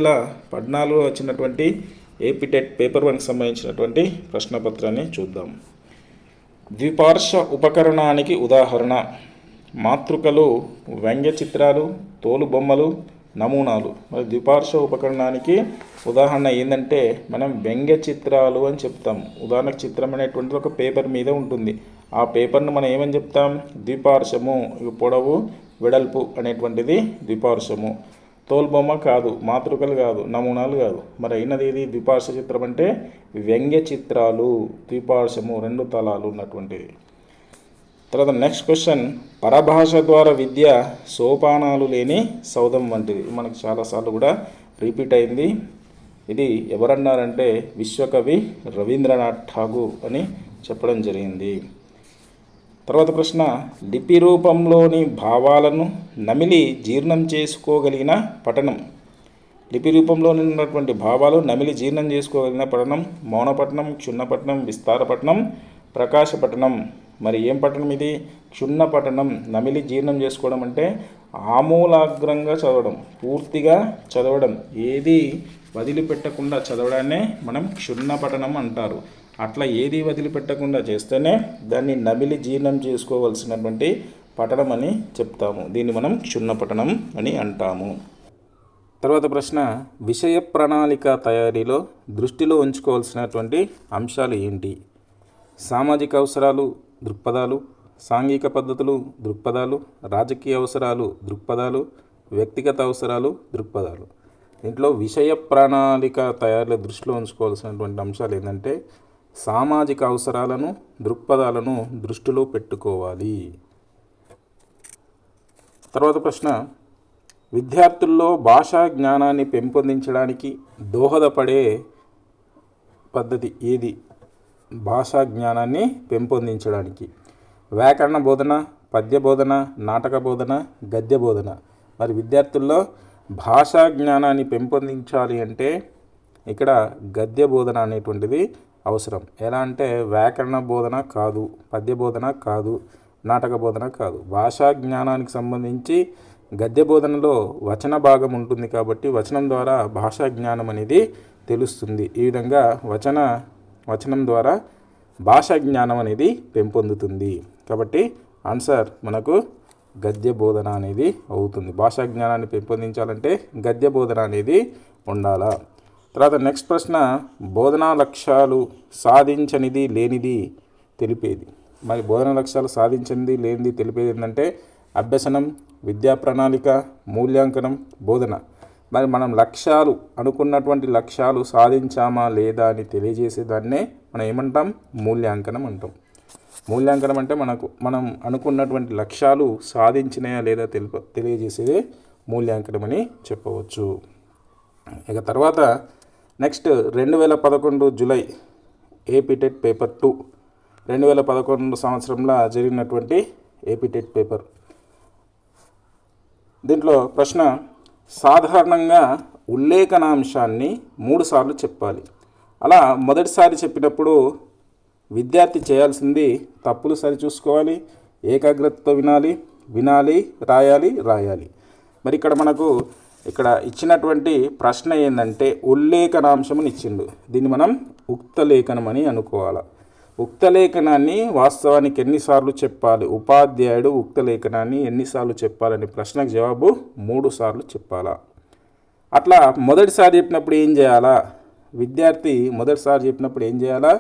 2014లో వచ్చినటువంటి APTET paper 1కి సంబంధించినటువంటి ప్రశ్నపత్రాన్ని చూద్దాం. ద్విపార్శ్వ ఉపకరణానికి ఉదాహరణ మాతృకలు, వ్యంగ్య చిత్రాలు, తోలుబొమ్మలు, నమూనాలు. మరి ద్విపార్శ్వ ఉపకరణానికి ఉదాహరణ ఏంటంటే మనం వ్యంగ్య చిత్రాలు అని చెప్తాం. ఉదాహరణకు చిత్రం అనేటువంటిది ఒక పేపర్ మీద ఉంటుంది. ఆ పేపర్ను మనం ఏమని చెప్తాం? ద్విపార్శ్వము. పొడవు, వెడల్పు అనేటువంటిది ద్విపార్శ్వము. తోలుబొమ్మ కాదు, మాతృకలు కాదు, నమూనాలు కాదు. మరి అయినది ఏది? ద్విపార్శ్వ చిత్రం అంటే వ్యంగ్య చిత్రాలు, ద్విపార్శ్వము, 2 తలాలు ఉన్నటువంటిది. తర్వాత నెక్స్ట్ క్వశ్చన్, పరభాష ద్వారా విద్య సోపానాలు లేని సౌధం వంటిది. మనకు చాలాసార్లు కూడా రిపీట్ అయింది. ఇది ఎవరన్నారంటే విశ్వకవి రవీంద్రనాథ్ ఠాగూర్ అని చెప్పడం జరిగింది. తర్వాత ప్రశ్న, లిపి రూపంలోని భావాలను నమిలి జీర్ణం చేసుకోగలిగిన పఠనం. లిపి రూపంలో ఉన్నటువంటి భావాలు నమిలి జీర్ణం చేసుకోగలిగిన పఠనం మౌనపఠనం, క్షుణ్ణపఠనం, విస్తారపఠనం, ప్రకాశపఠనం. మరి ఏం పఠనం ఇది? క్షుణ్ణపఠనం. నమిలి జీర్ణం చేసుకోవడం అంటే ఆమూలాగ్రంగా చదవడం, పూర్తిగా చదవడం, ఏది వదిలిపెట్టకుండా చదవడాన్నే మనం క్షుణ్ణపఠనం అంటారు. అట్లా ఏది వదిలిపెట్టకుండా చేస్తేనే దాన్ని నమిలి జీర్ణం చేసుకోవాల్సినటువంటి పఠనం అని చెప్తాము. దీన్ని మనం క్షుణ్ణపఠనం అని అంటాము. తర్వాత ప్రశ్న, విషయ ప్రణాళిక తయారీలో దృష్టిలో ఉంచుకోవాల్సినటువంటి అంశాలు ఏంటి? సామాజిక అవసరాలు దృక్పథాలు, సాంఘిక పద్ధతులు దృక్పథాలు, రాజకీయ అవసరాలు దృక్పథాలు, వ్యక్తిగత అవసరాలు దృక్పథాలు. దీంట్లో విషయ ప్రణాళిక తయారీలో దృష్టిలో ఉంచుకోవాల్సినటువంటి అంశాలు ఏంటంటే సామాజిక అవసరాలను, దృక్పథాలను దృష్టిలో పెట్టుకోవాలి. తర్వాత ప్రశ్న, విద్యార్థుల్లో భాషా జ్ఞానాన్ని పెంపొందించడానికి దోహదపడే పద్ధతి ఏది? భాషా జ్ఞానాన్ని పెంపొందించడానికి వ్యాకరణ బోధన, పద్య బోధన, నాటక బోధన, గద్య బోధన. మరి విద్యార్థుల్లో భాషా జ్ఞానాన్ని పెంపొందించాలి అంటే ఇక్కడ గద్య బోధన అనేటువంటిది అవసరం. ఎలా అంటే వ్యాకరణ బోధన కాదు, పద్య బోధన కాదు, నాటక బోధన కాదు. భాషా జ్ఞానానికి సంబంధించి గద్య బోధనలో వచన భాగం ఉంటుంది కాబట్టి వచనం ద్వారా భాషా జ్ఞానం అనేది తెలుస్తుంది. ఈ విధంగా వచనం ద్వారా భాషా జ్ఞానం అనేది పెంపొందుతుంది. కాబట్టి ఆన్సర్ మనకు గద్య బోధన అనేది అవుతుంది. భాషా జ్ఞానాన్ని పెంపొందించాలంటే గద్య బోధన అనేది ఉండాలా. తర్వాత నెక్స్ట్ ప్రశ్న, బోధనా లక్ష్యాలు సాధించనిది లేనిది తెలిపేది. మరి బోధనా లక్ష్యాలు సాధించనిది లేనిది తెలిపేది ఏంటంటే అభ్యసనం, విద్యా ప్రణాళిక, మూల్యాంకనం, బోధన. మరి మనం లక్ష్యాలు అనుకున్నటువంటి లక్ష్యాలు సాధించామా లేదా అని తెలియజేసేదాన్నే మనం ఏమంటాం? మూల్యాంకనం అంటాం. మూల్యాంకనం అంటే మనం అనుకున్నటువంటి లక్ష్యాలు సాధించినాయా లేదా తెలియజేసేదే మూల్యాంకనం అని చెప్పవచ్చు. ఇక తర్వాత నెక్స్ట్ 2011 జూలై ఏపీటెట్ పేపర్ 2 2011 సంవత్సరంలో జరిగినటువంటి ఏపీటెట్ పేపర్. దీంట్లో ప్రశ్న, సాధారణంగా ఉల్లేఖనాంశాన్ని 3 సార్లు చెప్పాలి. అలా మొదటిసారి చెప్పినప్పుడు విద్యార్థి చేయాల్సింది తప్పులు సరిచూసుకోవాలి, ఏకాగ్రతతో వినాలి, రాయాలి. మరి ఇక్కడ ఇచ్చినటువంటి ప్రశ్న ఏంటంటే ఉల్లేఖనాంశముని ఇచ్చిండు. దీన్ని మనం ఉక్తలేఖనం అని అనుకోవాలి. ఉక్తలేఖనాన్ని వాస్తవానికి ఎన్నిసార్లు చెప్పాలి? ఉపాధ్యాయుడు ఉక్తలేఖనాన్ని ఎన్నిసార్లు చెప్పాలని ప్రశ్నకు జవాబు 3 సార్లు చెప్పాలా. అట్లా మొదటిసారి చెప్పినప్పుడు ఏం చేయాలా? విద్యార్థి మొదటిసారి చెప్పినప్పుడు ఏం చేయాలా?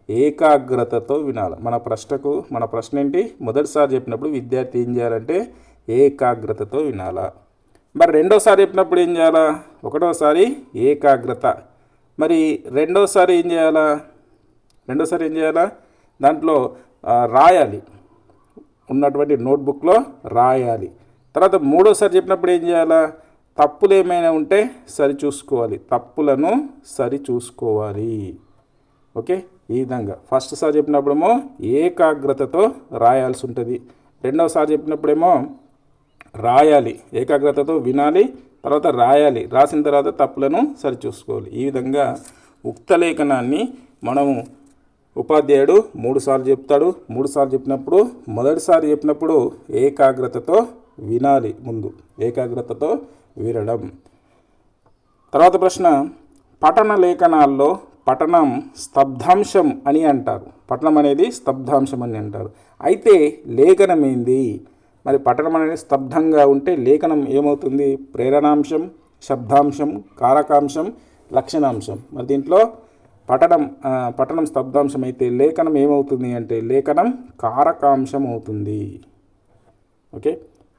ఏకాగ్రతతో వినాలి. మన ప్రశ్న ఏంటి? మొదటిసారి చెప్పినప్పుడు విద్యార్థి ఏం చేయాలంటే ఏకాగ్రతతో వినాలా. మరి రెండోసారి చెప్పినప్పుడు ఏం చేయాలా? ఒకటోసారి ఏకాగ్రత. మరి రెండోసారి ఏం చేయాలా? దాంట్లో రాయాలి, ఉన్నటువంటి నోట్బుక్లో రాయాలి. తర్వాత మూడోసారి చెప్పినప్పుడు ఏం చేయాలా? తప్పులు ఏమైనా ఉంటే తప్పులను సరిచూసుకోవాలి. ఓకే, ఈ విధంగా ఫస్ట్ సారి చెప్పినప్పుడేమో ఏకాగ్రతతో రాయాల్సి ఉంటుంది. రెండవసారి చెప్పినప్పుడేమో రాయాలి, ఏకాగ్రతతో వినాలి, తర్వాత రాయాలి, రాసిన తర్వాత తప్పులను సరిచూసుకోవాలి. ఈ విధంగా ఉక్తలేఖనాన్ని మనము ఉపాధ్యాయుడు 3 సార్లు చెప్తాడు. 3 సార్లు చెప్పినప్పుడు మొదటిసారి చెప్పినప్పుడు ఏకాగ్రతతో వినాలి, ఏకాగ్రతతో వినడం. తర్వాత ప్రశ్న, పఠన లేఖనాల్లో పఠనం స్తబ్దాంశం అని అంటారు. పఠనం అనేది స్తబ్దాంశం అని అంటారు. అయితే లేఖనం ఏంది? మరి పఠనం అనేది స్తబ్దంగా ఉంటే లేఖనం ఏమవుతుంది? ప్రేరణాంశం, శబ్దాంశం, కారకాంశం, లక్షణాంశం. మరి దీంట్లో పఠనం స్తబ్దాంశం అయితే లేఖనం ఏమవుతుంది అంటే లేఖనం కారకాంశం అవుతుంది. ఓకే.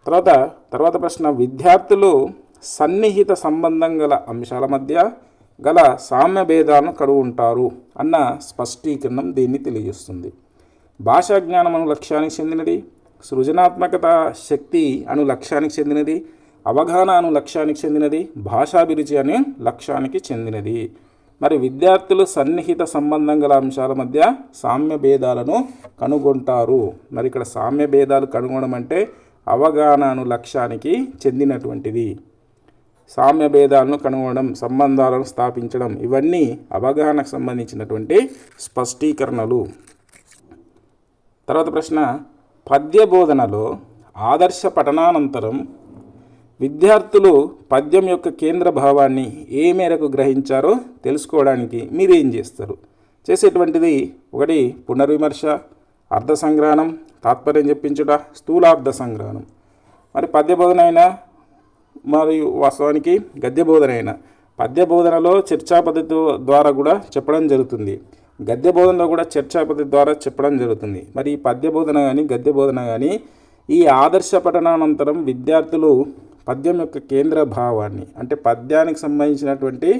తర్వాత ప్రశ్న, విద్యార్థులు సన్నిహిత సంబంధం గల అంశాల మధ్య గల సామ్య భేదాలను కనుగొంటారు అన్న స్పష్టీకరణం దీన్ని తెలియజేస్తుంది. భాషా జ్ఞానం అను లక్ష్యానికి చెందినది, సృజనాత్మకత శక్తి అను లక్ష్యానికి చెందినది, అవగాహన అను లక్ష్యానికి చెందినది, భాషాభిరుచి అనే లక్ష్యానికి చెందినది. మరి విద్యార్థులు సన్నిహిత సంబంధం గల అంశాల మధ్య సామ్య భేదాలను కనుగొంటారు. మరి ఇక్కడ సామ్య భేదాలు కనుగొనడం అంటే అవగాహన అను లక్ష్యానికి చెందినటువంటిది. సామ్య భేదాలను కనుగొనడం, సంబంధాలను స్థాపించడం, ఇవన్నీ అవగాహనకు సంబంధించినటువంటి స్పష్టీకరణలు. తర్వాత ప్రశ్న, పద్య బోధనలో ఆదర్శ పఠనానంతరం విద్యార్థులు పద్యం యొక్క కేంద్ర భావాన్ని ఏ మేరకు గ్రహించారో తెలుసుకోవడానికి మీరు ఏం చేస్తారు? చేసేటువంటిది 1 పునర్విమర్శ, అర్థ సంగ్రహణం, తాత్పర్యం చెప్పించుట, స్థూలార్థ సంగ్రహణం. మరి పద్య బోధన అయినా మరియు వాస్తవానికి గద్య బోధన అయినా, పద్య బోధనలో చర్చా పద్ధతి ద్వారా కూడా చెప్పడం జరుగుతుంది, గద్య బోధనలో కూడా చర్చా పద్ధతి ద్వారా చెప్పడం జరుగుతుంది. మరి ఈ పద్య బోధన కానీ గద్య బోధన కానీ ఈ ఆదర్శ పఠనానంతరం విద్యార్థులు పద్యం యొక్క కేంద్ర భావాన్ని అంటే పద్యానికి సంబంధించినటువంటి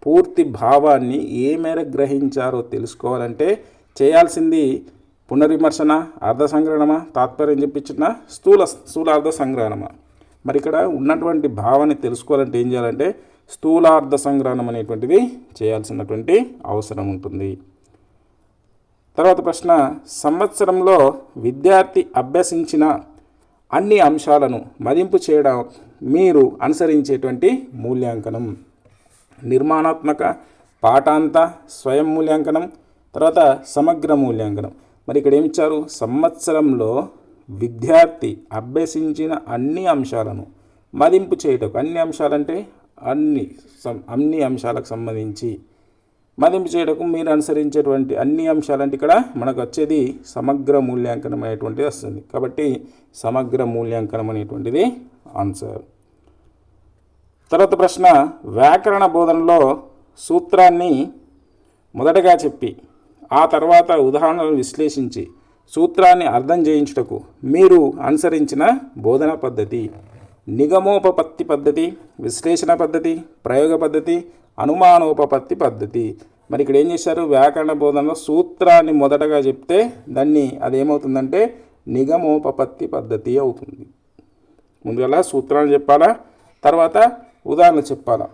పూర్తి భావాన్ని ఏ మేర గ్రహించారో తెలుసుకోవాలంటే చేయాల్సింది పునర్విమర్శన, అర్థ సంగ్రహణమా, తాత్పర్యం చెప్పించిన స్థూలార్థ సంగ్రహణమా. మరి ఇక్కడ ఉన్నటువంటి భావాన్ని తెలుసుకోవాలంటే ఏం చేయాలంటే స్థూలార్థ సంగ్రహణం అనేటువంటిది చేయాల్సినటువంటి అవసరం ఉంటుంది. తర్వాత ప్రశ్న, సంవత్సరంలో విద్యార్థి అభ్యసించిన అన్ని అంశాలను మదింపు చేయడం మీరు అనుసరించేటువంటి మూల్యాంకనం. నిర్మాణాత్మక, పాఠాంత, స్వయం మూల్యాంకనం, తర్వాత సమగ్ర మూల్యాంకనం. మరి ఇక్కడ ఏమిచ్చారు? సంవత్సరంలో విద్యార్థి అభ్యసించిన అన్ని అంశాలను మదింపు చేయటం. అన్ని అంశాలంటే అన్ని అంశాలకు సంబంధించి మదింపు చేయటకు మీరు అనుసరించేటువంటి అన్ని అంశాలంటే ఇక్కడ మనకు వచ్చేది సమగ్ర మూల్యాంకనం అనేటువంటిది వస్తుంది. కాబట్టి సమగ్ర మూల్యాంకనం అనేటువంటిది ఆన్సర్. తర్వాత ప్రశ్న, వ్యాకరణ బోధనలో సూత్రాన్ని మొదటగా చెప్పి ఆ తర్వాత ఉదాహరణలను విశ్లేషించి సూత్రాన్ని అర్థం చేయించుటకు మీరు అనుసరించిన బోధన పద్ధతి. నిగమోపపత్తి పద్ధతి, విశ్లేషణ పద్ధతి, ప్రయోగ పద్ధతి, అనుమానోపపత్తి పద్ధతి. మరి ఇక్కడ ఏం చేశారు? వ్యాకరణ బోధనలో సూత్రాన్ని మొదటగా చెప్తే దాన్ని అదేమవుతుందంటే నిగమోపపత్తి పద్ధతి అవుతుంది. ముందుగా సూత్రాన్ని చెప్పాలా, తర్వాత ఉదాహరణలు చెప్పాలా.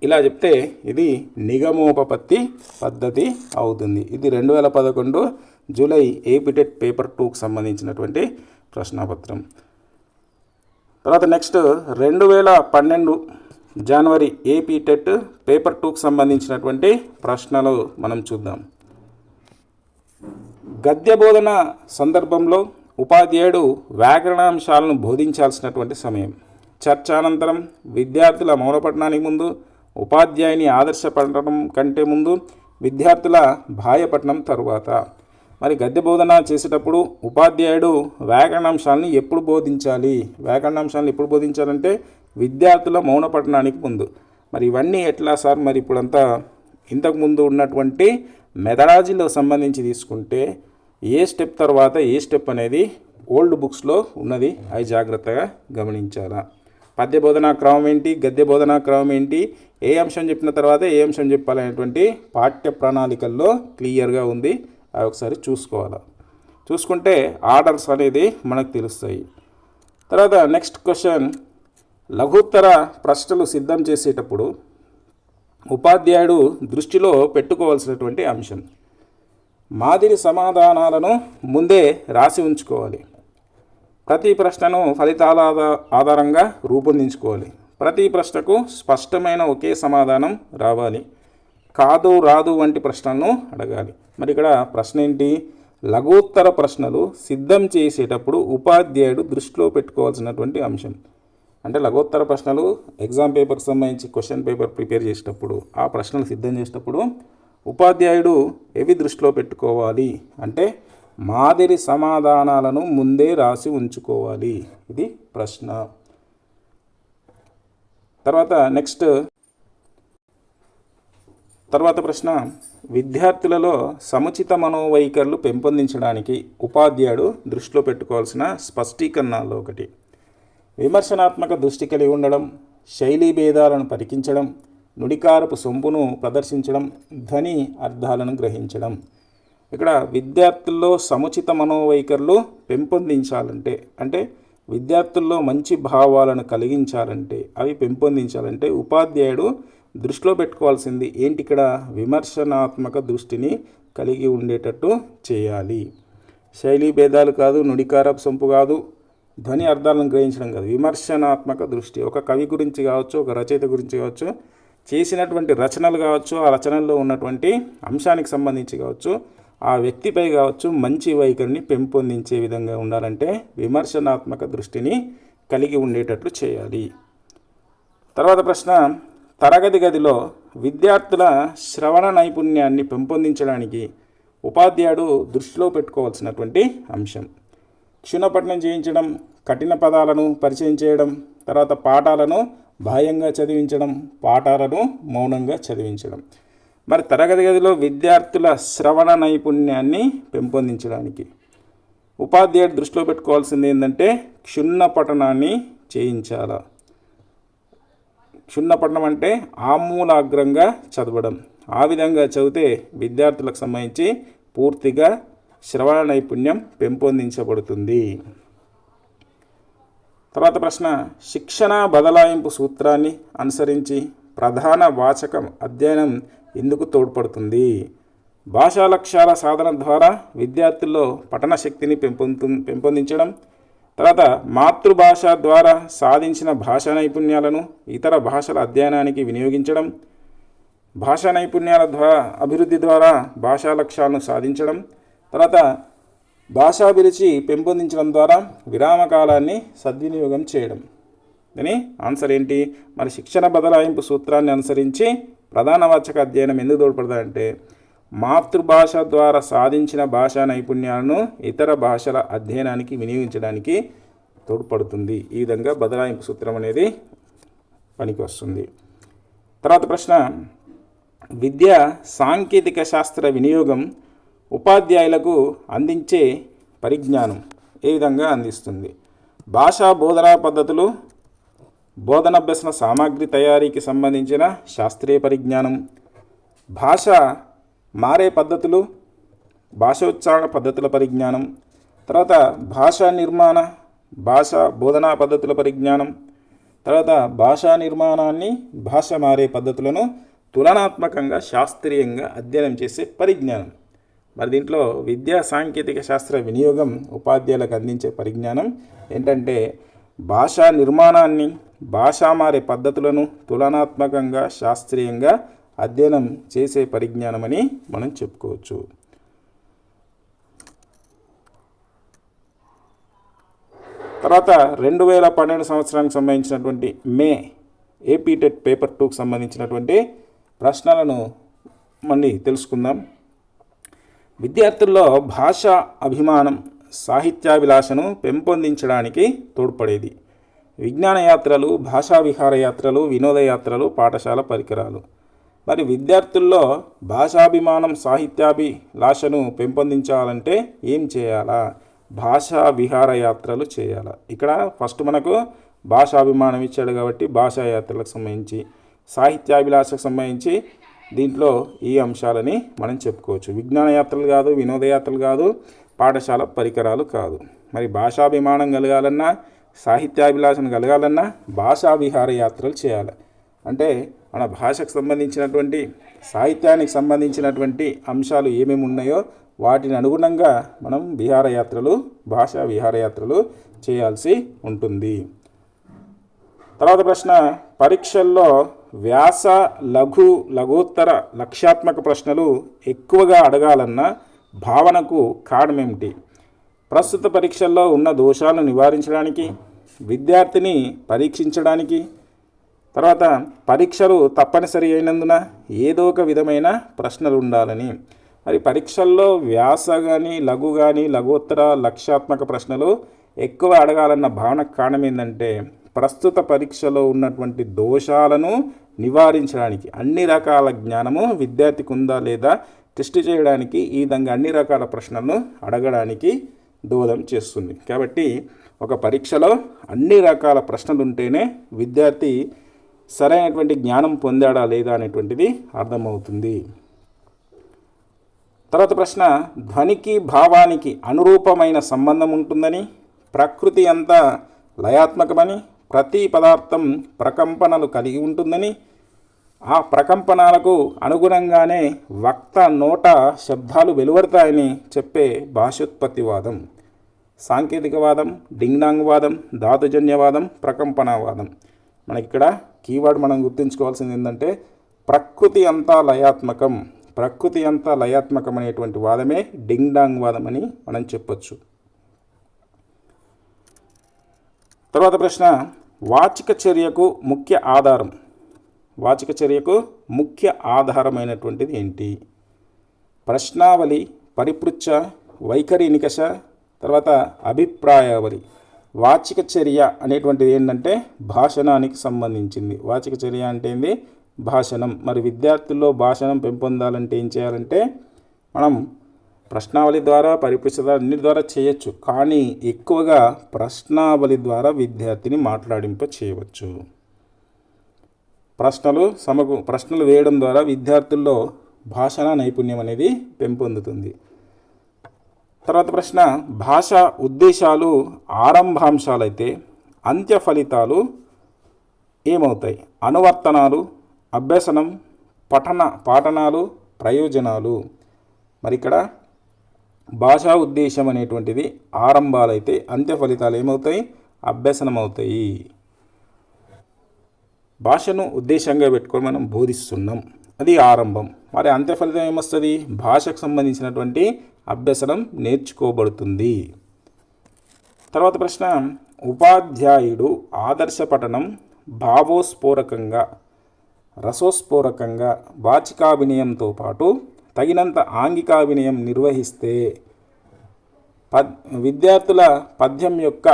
ఇలా చెప్తే ఇది నిగమోపపత్తి పద్ధతి అవుతుంది. ఇది 2011 జూలై ఏపీటెట్ పేపర్ 2కు సంబంధించినటువంటి ప్రశ్నాపత్రం. తర్వాత నెక్స్ట్ 2012 జనవరి ఏపీటెట్ పేపర్ 2కు సంబంధించినటువంటి ప్రశ్నలు మనం చూద్దాం. గద్య బోధన సందర్భంలో ఉపాధ్యాయుడు వ్యాకరణాంశాలను బోధించాల్సినటువంటి సమయం. చర్చానంతరం, విద్యార్థుల మౌనపఠనానికి ముందు, ఉపాధ్యాయుని ఆదర్శపడటం కంటే ముందు, విద్యార్థుల బాహ్యపఠనం తరువాత. మరి గద్య బోధన చేసేటప్పుడు ఉపాధ్యాయుడు వ్యాకరణాంశాలను ఎప్పుడు బోధించాలి? వ్యాకరణాంశాలను ఎప్పుడు బోధించాలంటే విద్యార్థుల మౌనపఠనానికి ముందు. మరి ఇవన్నీ ఎట్లా సార్? మరి ఇప్పుడంతా ఇంతకుముందు ఉన్నటువంటి మెథడాలజీలో సంబంధించి తీసుకుంటే ఏ స్టెప్ తర్వాత ఏ స్టెప్ అనేది ఓల్డ్ బుక్స్లో ఉన్నది, అవి జాగ్రత్తగా గమనించాలా. పద్య బోధనా క్రమం ఏంటి, గద్య బోధనా క్రమం ఏంటి, ఏ అంశం చెప్పిన తర్వాత ఏ అంశం చెప్పాలనేటువంటి పాఠ్య ప్రణాళికల్లో క్లియర్గా ఉంది. అవి ఒకసారి చూసుకోవాలి. చూసుకుంటే ఆర్డర్స్ అనేది మనకు తెలుస్తాయి. తర్వాత నెక్స్ట్ క్వశ్చన్, లఘుత్తర ప్రశ్నలు సిద్ధం చేసేటప్పుడు ఉపాధ్యాయుడు దృష్టిలో పెట్టుకోవాల్సినటువంటి అంశం. మాదిరి సమాధానాలను ముందే రాసి ఉంచుకోవాలి. ప్రతి ప్రశ్నను ఫలితాల ఆధారంగా రూపొందించుకోవాలి. ప్రతి ప్రశ్నకు స్పష్టమైన ఒకే సమాధానం రావాలి. కాదు రాదు వంటి ప్రశ్నలను అడగాలి. మరి ఇక్కడ ప్రశ్న ఏంటి? లఘుత్తర ప్రశ్నలు సిద్ధం చేసేటప్పుడు ఉపాధ్యాయుడు దృష్టిలో పెట్టుకోవాల్సినటువంటి అంశం. అంటే లఘోత్తర ప్రశ్నలు ఎగ్జామ్ పేపర్కి సంబంధించి క్వశ్చన్ పేపర్ ప్రిపేర్ చేసేటప్పుడు, ఆ ప్రశ్నలు సిద్ధం చేసేటప్పుడు ఉపాధ్యాయుడు ఏవి దృష్టిలో పెట్టుకోవాలి అంటే మాదిరి సమాధానాలను ముందే రాసి ఉంచుకోవాలి. ఇది ప్రశ్న. తర్వాత ప్రశ్న, విద్యార్థులలో సముచిత మనోవైఖరులు పెంపొందించడానికి ఉపాధ్యాయుడు దృష్టిలో పెట్టుకోవాల్సిన స్పష్టీకరణలో ఒకటి, విమర్శనాత్మక దృష్టి కలిగి ఉండడం, శైలీ భేదాలను పరికించడం, నుడికారపు సొంపును ప్రదర్శించడం, ధ్వని అర్థాలను గ్రహించడం. ఇక్కడ విద్యార్థుల్లో సముచిత మనోవైఖరులు పెంపొందించాలంటే, అంటే విద్యార్థుల్లో మంచి భావాలను కలిగించాలంటే, అవి పెంపొందించాలంటే ఉపాధ్యాయుడు దృష్టిలో పెట్టుకోవాల్సింది ఏంటి? ఇక్కడ విమర్శనాత్మక దృష్టిని కలిగి ఉండేటట్టు చేయాలి. శైలీ భేదాలు కాదు, నుడికారపు సొంపు కాదు, ధ్వని అర్థాలను గ్రహించడం కాదు, విమర్శనాత్మక దృష్టి. ఒక కవి గురించి కావచ్చు, ఒక రచయిత గురించి కావచ్చు, చేసినటువంటి రచనలు కావచ్చు, ఆ రచనల్లో ఉన్నటువంటి అంశానికి సంబంధించి కావచ్చు, ఆ వ్యక్తిపై కావచ్చు, మంచి వైఖరిని పెంపొందించే విధంగా ఉండాలంటే విమర్శనాత్మక దృష్టిని కలిగి ఉండేటట్లు చేయాలి. తర్వాత ప్రశ్న, తరగతి గదిలో విద్యార్థుల శ్రవణ నైపుణ్యాన్ని పెంపొందించడానికి ఉపాధ్యాయుడు దృష్టిలో పెట్టుకోవాల్సినటువంటి అంశం, క్షుణ్ణపఠనం చేయించడం, కఠిన పదాలను పరిచయం చేయడం, తర్వాత పాఠాలను బాహ్యంగా చదివించడం, పాఠాలను మౌనంగా చదివించడం. మరి తరగతి గదిలో విద్యార్థుల శ్రవణ నైపుణ్యాన్ని పెంపొందించడానికి ఉపాధ్యాయుడు దృష్టిలో పెట్టుకోవాల్సింది ఏంటంటే క్షుణ్ణపఠనాన్ని చేయించాలా. క్షుణ్ణపఠనం అంటే ఆమూలాగ్రంగా చదవడం. ఆ విధంగా చదివితే విద్యార్థులకు సంబంధించి పూర్తిగా శ్రవణ నైపుణ్యం పెంపొందించబడుతుంది. తర్వాత ప్రశ్న, శిక్షణ బదలాయింపు సూత్రాన్ని అనుసరించి ప్రధాన వాచకం అధ్యయనం ఎందుకు తోడ్పడుతుంది? భాషా లక్ష్యాల సాధన ద్వారా విద్యార్థుల్లో పఠన శక్తిని పెంపొందించడం, తర్వాత మాతృభాష ద్వారా సాధించిన భాషా నైపుణ్యాలను ఇతర భాషల అధ్యయనానికి వినియోగించడం, భాషా నైపుణ్యాల అభివృద్ధి ద్వారా భాషా లక్ష్యాలను సాధించడం, తర్వాత భాషాభిరుచి పెంపొందించడం ద్వారా విరామకాలాన్ని సద్వినియోగం చేయడం. అని ఆన్సర్ ఏంటి? మరి శిక్షణ బదలాయింపు సూత్రాన్ని అనుసరించి ప్రధాన వాచక అధ్యయనం ఎందుకు తోడ్పడుతుందంటే మాతృభాష ద్వారా సాధించిన భాషా నైపుణ్యాలను ఇతర భాషల అధ్యయనానికి వినియోగించడానికి తోడ్పడుతుంది. ఈ విధంగా బదలాయింపు సూత్రం అనేది పనికి వస్తుంది. తర్వాత ప్రశ్న, విద్యా సాంకేతిక శాస్త్ర వినియోగం ఉపాధ్యాయులకు అందించే పరిజ్ఞానం ఏ విధంగా అందిస్తుంది? భాషా బోధనా పద్ధతులు, బోధనాభ్యసన సామాగ్రి తయారీకి సంబంధించిన శాస్త్రీయ పరిజ్ఞానం, భాష మారే పద్ధతులు, భాషోచ్చారణ పద్ధతుల పరిజ్ఞానం, తర్వాత భాషా నిర్మాణ, భాషా బోధనా పద్ధతుల పరిజ్ఞానం, తర్వాత భాషా నిర్మాణాన్ని, భాష మారే పద్ధతులను తులనాత్మకంగా శాస్త్రీయంగా అధ్యయనం చేసే పరిజ్ఞానం. మరి దీంట్లో విద్యా సాంకేతిక శాస్త్ర వినియోగం ఉపాధ్యాయులకు అందించే పరిజ్ఞానం ఏంటంటే భాషా నిర్మాణాన్ని, భాషా మారే పద్ధతులను తులనాత్మకంగా శాస్త్రీయంగా అధ్యయనం చేసే పరిజ్ఞానమని మనం చెప్పుకోవచ్చు. తర్వాత 2012 సంవత్సరానికి సంబంధించినటువంటి మే ఏపీటెట్ పేపర్ 2కు సంబంధించినటువంటి ప్రశ్నలను మళ్ళీ తెలుసుకుందాం. విద్యార్థుల్లో భాషా అభిమానం, సాహిత్యాభిలాషను పెంపొందించడానికి తోడ్పడేది విజ్ఞాన యాత్రలు, భాషా విహార యాత్రలు, వినోదయాత్రలు, పాఠశాల పరికరాలు. మరి విద్యార్థుల్లో భాషాభిమానం, సాహిత్యాభిలాషను పెంపొందించాలంటే ఏం చేయాలా? భాషా విహార యాత్రలు చేయాలా. ఇక్కడ ఫస్ట్ మనకు భాషాభిమానం ఇచ్చాడు కాబట్టి భాషా యాత్రలకు సంబంధించి, సాహిత్యాభిలాషకు సంబంధించి దీంట్లో ఈ అంశాలని మనం చెప్పుకోవచ్చు. విజ్ఞాన యాత్రలు కాదు, వినోదయాత్రలు కాదు, పాఠశాల పరికరాలు కాదు. మరి భాషాభిమానం కలగాలన్నా, సాహిత్యాభిలాషను కలగాలన్నా భాషా విహార యాత్రలు చేయాలి. అంటే మన భాషకు సంబంధించినటువంటి, సాహిత్యానికి సంబంధించినటువంటి అంశాలు ఏమేమి ఉన్నాయో వాటిని అనుగుణంగా మనం విహారయాత్రలు, భాషా విహారయాత్రలు చేయాల్సి ఉంటుంది. తర్వాత ప్రశ్న, పరీక్షల్లో వ్యాస, లఘోత్తర, లక్ష్యాత్మక ప్రశ్నలు ఎక్కువగా అడగాలన్న భావనకు కారణమేమిటి? ప్రస్తుత పరీక్షల్లో ఉన్న దోషాలను నివారించడానికి, విద్యార్థిని పరీక్షించడానికి, తర్వాత పరీక్షలు తప్పనిసరి అయినందున ఏదో ఒక విధమైన ప్రశ్నలు ఉండాలని. మరి పరీక్షల్లో వ్యాస కానీ లఘు కానీ లఘుత్తర లక్ష్యాత్మక ప్రశ్నలు ఎక్కువ అడగాలన్న భావన కారణం ఏంటంటే ప్రస్తుత పరీక్షలో ఉన్నటువంటి దోషాలను నివారించడానికి అన్ని రకాల జ్ఞానము విద్యార్థికి ఉందా లేదా టెస్ట్ చేయడానికి ఈ విధంగా అన్ని రకాల ప్రశ్నలను అడగడానికి దోహదం చేస్తుంది. కాబట్టి ఒక పరీక్షలో అన్ని రకాల ప్రశ్నలు ఉంటేనే విద్యార్థి సరైనటువంటి జ్ఞానం పొందాడా లేదా అనేటువంటిది అర్థమవుతుంది. తర్వాత ప్రశ్న, ధ్వనికి భావానికి అనురూపమైన సంబంధం ఉంటుందని, ప్రకృతి అంతా లయాత్మకమని, ప్రతి పదార్థం ప్రకంపనలు కలిగి ఉంటుందని, ఆ ప్రకంపనాలకు అనుగుణంగానే వక్త నోట శబ్దాలు వెలువడతాయని చెప్పే భాషోత్పత్తివాదం, సాంకేతికవాదం, డింగ్డాంగ్వాదం, ధాతుజన్యవాదం, ప్రకంపనవాదం. మనకిక్కడ కీవర్డ్ మనం గుర్తుంచుకోవాల్సింది ఏంటంటే ప్రకృతి అంతా లయాత్మకం. ప్రకృతి అంతా లయాత్మకం అనేటువంటి వాదమే డింగ్డాంగ్ వాదం అని మనం చెప్పొచ్చు. తర్వాత ప్రశ్న, వాచిక చర్యకు ముఖ్య ఆధారం. వాచిక చర్యకు ముఖ్య ఆధారమైనటువంటిది ఏంటి? ప్రశ్నావళి, పరిపృచ్ఛ, వైఖరి నికష, తర్వాత అభిప్రాయావళి. వాచిక చర్య అనేటువంటిది ఏంటంటే భాషణానికి సంబంధించింది. వాచిక చర్య అంటే ఏంది? భాషణం. మరి విద్యార్థుల్లో భాషణం పెంపొందాలంటే ఏం చేయాలంటే మనం ప్రశ్నావళి ద్వారా పరిపృచ్ఛ ద్వారా అన్నిటి ద్వారా చేయొచ్చు, కానీ ఎక్కువగా ప్రశ్నావళి ద్వారా విద్యార్థిని మాట్లాడింప చేయవచ్చు. ప్రశ్నలు వేయడం ద్వారా విద్యార్థుల్లో భాషణ నైపుణ్యం అనేది పెంపొందుతుంది. తర్వాత ప్రశ్న, భాష ఉద్దేశాలు ఆరంభాంశాలైతే అంత్య ఫలితాలు ఏమవుతాయి? అనువర్తనాలు, అభ్యసనం, పాఠనాలు, ప్రయోజనాలు. మరి ఇక్కడ భాషా ఉద్దేశం అనేటువంటిది ఆరంభాలైతే అంత్య ఫలితాలు ఏమవుతాయి? అభ్యసనం అవుతాయి. భాషను ఉద్దేశంగా పెట్టుకొని మనం బోధిస్తున్నాం, అది ఆరంభం. మరి అంత్య ఫలితం ఏమొస్తుంది? భాషకు సంబంధించినటువంటి అభ్యసనం నేర్చుకోబడుతుంది. తర్వాత ప్రశ్న, ఉపాధ్యాయుడు ఆదర్శ పఠనం భావోస్ఫోరకంగా, రసోస్ఫోరకంగా, వాచికాభినయంతో పాటు తగినంత ఆంగికాభినయం నిర్వహిస్తే విద్యార్థుల పద్యం యొక్క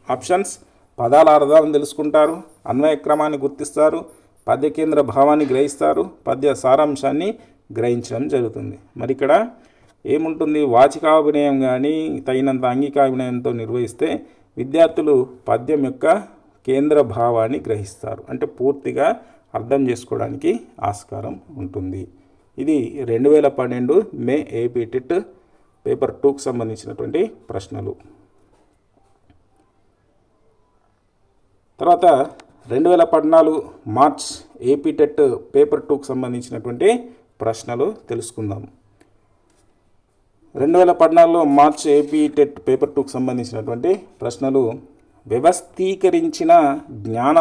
ఆప్షన్స్ పదాల అర్థాలను తెలుసుకుంటారు, అన్వయ క్రమాన్ని గుర్తిస్తారు, పద్య కేంద్ర భావాన్ని గ్రహిస్తారు, పద్య సారాంశాన్ని గ్రహించడం జరుగుతుంది. మరి ఇక్కడ ఏముంటుంది? వాచికాభినయం కానీ తగినంత అంగికాభినయంతో నిర్వహిస్తే విద్యార్థులు పద్యం యొక్క కేంద్ర భావాన్ని గ్రహిస్తారు, అంటే పూర్తిగా అర్థం చేసుకోవడానికి ఆస్కారం ఉంటుంది. ఇది 2012 మే ఏపీ టెట్ పేపర్ 2కు సంబంధించినటువంటి ప్రశ్నలు. తర్వాత 2014 మార్చ్ ఏపీ టెట్ పేపర్ 2కు సంబంధించినటువంటి ప్రశ్నలు తెలుసుకుందాం. 2014 మార్చ్ ఏపీ టెట్ పేపర్ 2కు సంబంధించినటువంటి ప్రశ్నలు, వ్యవస్థీకరించిన జ్ఞాన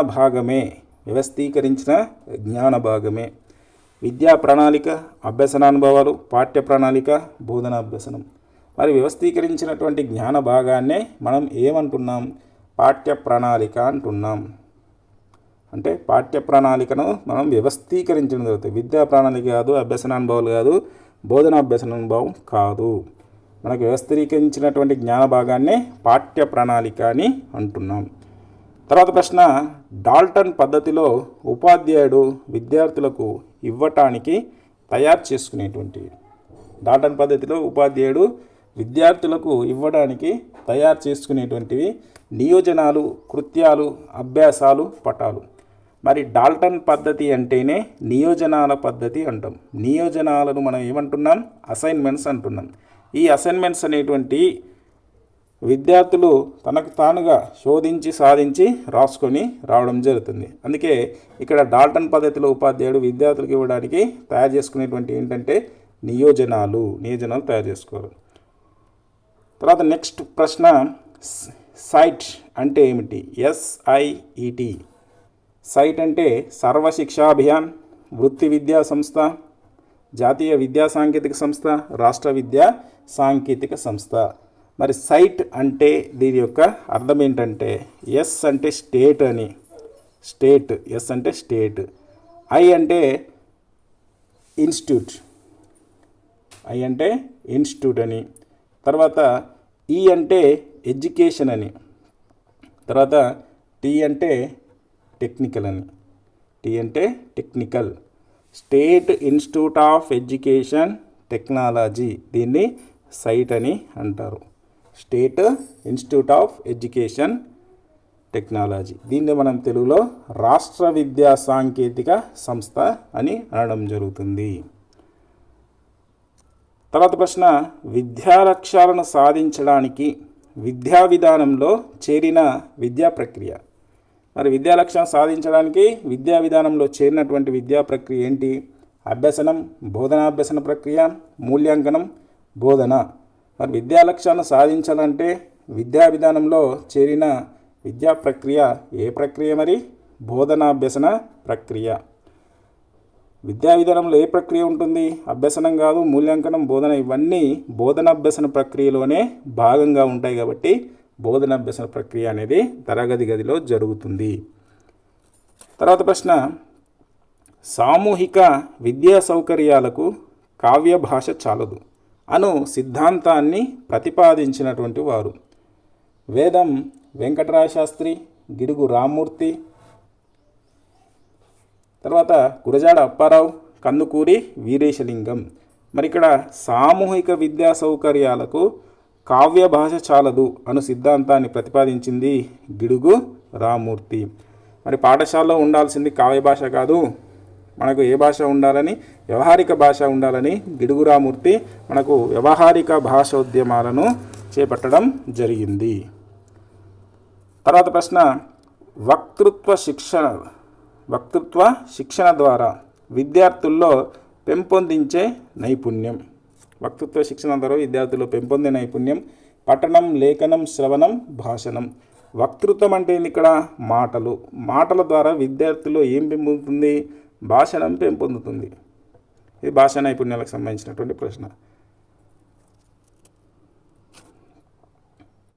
భాగమే విద్యా ప్రణాళిక, అభ్యసనానుభవాలు, పాఠ్య ప్రణాళిక, బోధనాభ్యసనం. మరి వ్యవస్థీకరించినటువంటి జ్ఞాన భాగాన్నే మనం ఏమంటున్నాం? పాఠ్య ప్రణాళిక అంటున్నాం. అంటే పాఠ్య ప్రణాళికను మనం వ్యవస్థీకరించడం జరుగుతుంది. విద్యా ప్రణాళిక కాదు, అభ్యసనానుభవాలు కాదు, బోధనాభ్యసనానుభవం కాదు. మనకు వ్యవస్థీకరించినటువంటి జ్ఞాన భాగాన్నే పాఠ్య ప్రణాళిక అని అంటున్నాం. తర్వాత ప్రశ్న, డాల్టన్ పద్ధతిలో ఉపాధ్యాయుడు విద్యార్థులకు ఇవ్వటానికి తయారు చేసుకునేటువంటి, డాల్టన్ పద్ధతిలో ఉపాధ్యాయుడు విద్యార్థులకు ఇవ్వడానికి తయారు చేసుకునేటువంటివి నియోజనాలు, కృత్యాలు, అభ్యాసాలు, పటాలు. మరి డాల్టన్ పద్ధతి అంటేనే నియోజనాల పద్ధతి అంటాం. నియోజనాలను మనం ఏమంటున్నాం? అసైన్మెంట్స్ అంటున్నాం. ఈ అసైన్మెంట్స్ అనేటువంటి విద్యార్థులు తనకు తానుగా శోధించి సాధించి రాసుకొని రావడం జరుగుతుంది. అందుకే ఇక్కడ డాల్టన్ పద్ధతిలో ఉపాధ్యాయుడు విద్యార్థులకు ఇవ్వడానికి తయారు చేసుకునేటువంటి ఏంటంటే నియోజనాలు తయారు చేసుకోవాలి. తర్వాత నెక్స్ట్ ప్రశ్న, సైట్ అంటే ఏమిటి? SIET. సైట్ అంటే సర్వశిక్షా అభియాన్, వృత్తి విద్యా సంస్థ, జాతీయ విద్యా సాంకేతిక సంస్థ, రాష్ట్ర విద్యా సాంకేతిక సంస్థ. మరి సైట్ అంటే దీని యొక్క అర్థం ఏంటంటే ఎస్ అంటే స్టేట్ అని, స్టేట్ ఎస్ అంటే స్టేట్, ఐ అంటే ఇన్స్టిట్యూట్, ఐ అంటే ఇన్స్టిట్యూట్ అని, తర్వాత ఈ అంటే ఎడ్యుకేషన్ అని, తర్వాత టీ అంటే టెక్నికల్ అని, టీ అంటే technical, state institute of education technology, దీన్ని సైట్ అని అంటారు. State institute of education technology, దీన్ని మనం తెలుగులో రాష్ట్ర విద్యా సాంకేతిక సంస్థ అని అనడం జరుగుతుంది. తర్వాత ప్రశ్న, విద్యా లక్ష్యాలను సాధించడానికి విద్యా విధానంలో చేరిన విద్యా ప్రక్రియ. మరి విద్యా లక్ష్యాలను సాధించడానికి విద్యా విధానంలో చేరినటువంటి విద్యా ప్రక్రియ ఏంటి? అభ్యసనం, బోధనాభ్యసన ప్రక్రియ, మూల్యాంకనం, బోధన. మరి విద్యా లక్ష్యాలను సాధించాలంటే విద్యా విధానంలో చేరిన విద్యా ప్రక్రియ ఏ ప్రక్రియ? మరి బోధనాభ్యసన ప్రక్రియ. విద్యా విధానంలో ఏ ప్రక్రియ ఉంటుంది? అభ్యసనం కాదు, మూల్యాంకనం, బోధన, ఇవన్నీ బోధనాభ్యసన ప్రక్రియలోనే భాగంగా ఉంటాయి కాబట్టి బోధనాభ్యసన ప్రక్రియ అనేది తరగతి గదిలో జరుగుతుంది. తర్వాత ప్రశ్న, సామూహిక విద్యా సౌకర్యాలకు కావ్య భాష చాలదు అను సిద్ధాంతాన్ని ప్రతిపాదించినటువంటి వారు? వేదం వెంకటరాయ శాస్త్రి, గిడుగు రామ్మూర్తి, తర్వాత గురజాడ అప్పారావు, కందుకూరి వీరేశలింగం. మరి ఇక్కడ సామూహిక విద్యా సౌకర్యాలకు కావ్య భాష చాలదు అను సిద్ధాంతాన్ని ప్రతిపాదించింది గిడుగు రామ్మూర్తి. మరి పాఠశాలలో ఉండాల్సింది కావ్య భాష కాదు, మనకు ఏ భాష ఉండాలని? వ్యవహారిక భాష ఉండాలని గిడుగు రామ్మూర్తి మనకు వ్యవహారిక భాషోద్యమాలను చేపట్టడం జరిగింది. తర్వాత ప్రశ్న, వక్తృత్వ శిక్షణ ద్వారా విద్యార్థుల్లో పెంపొందించే నైపుణ్యం. వక్తృత్వ శిక్షణ ద్వారా విద్యార్థుల్లో పెంపొందే నైపుణ్యం పఠనం, లేఖనం, శ్రవణం, భాషణం. వక్తృత్వం అంటే ఇక్కడ మాటలు, మాటల ద్వారా విద్యార్థుల్లో ఏం పెంపొందుతుంది? భాషణం పెంపొందుతుంది. ఇది భాషా నైపుణ్యాలకు సంబంధించినటువంటి ప్రశ్న.